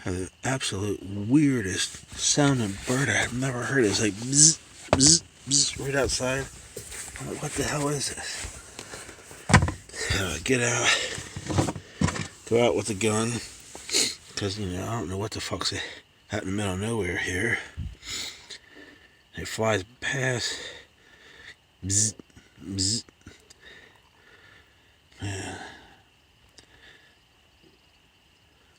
The absolute weirdest sounding bird I've never heard. It's like bzz, bzz, bzz, right outside. I'm like, what the hell is this? Get out. Go out with the gun. Because, I don't know what the fuck's out in the middle of nowhere here. It flies past. Bzz, bzz. Yeah.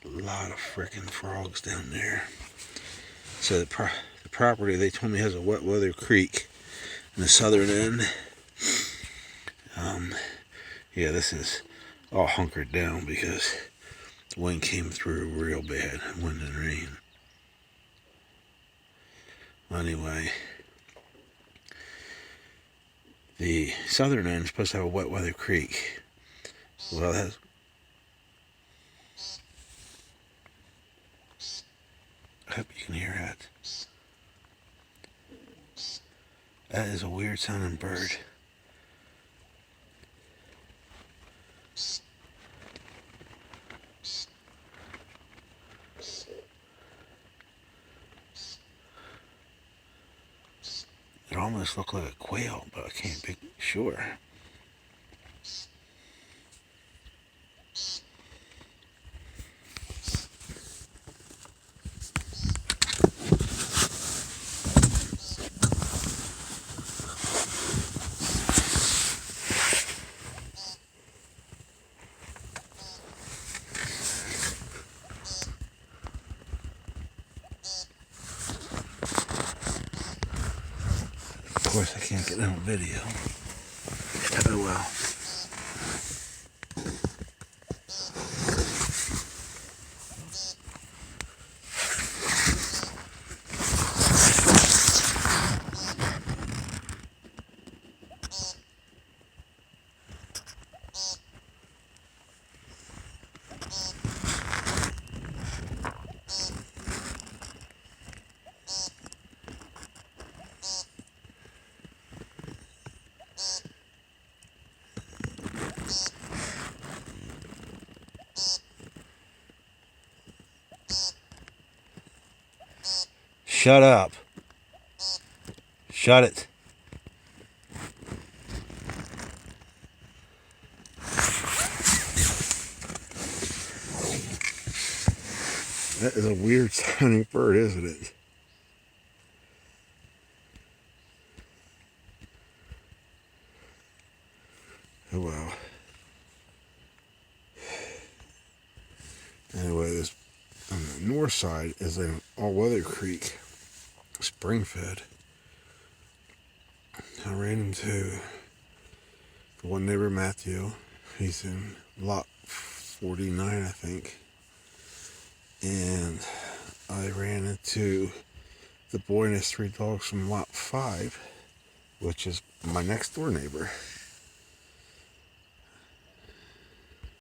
A lot of frickin' frogs down there. So the property, they told me, has a wet weather creek in the southern end. Yeah, this is all hunkered down because the wind came through real bad, wind and rain. Anyway, the southern end is supposed to have a wet weather creek. Well, that's... I hope you can hear that. That is a weird sounding bird. It almost looked like a quail, but I can't be sure. Of course, I can't get it on video. Oh well. Shut up. Shut it. That is a weird sounding bird, isn't it? Oh well. Anyway, this on the north side is an all-weather creek, spring-fed. I ran into the one neighbor, Matthew. He's in lot 49, I think. And I ran into the boy and his 3 dogs from lot 5, which is my next door neighbor.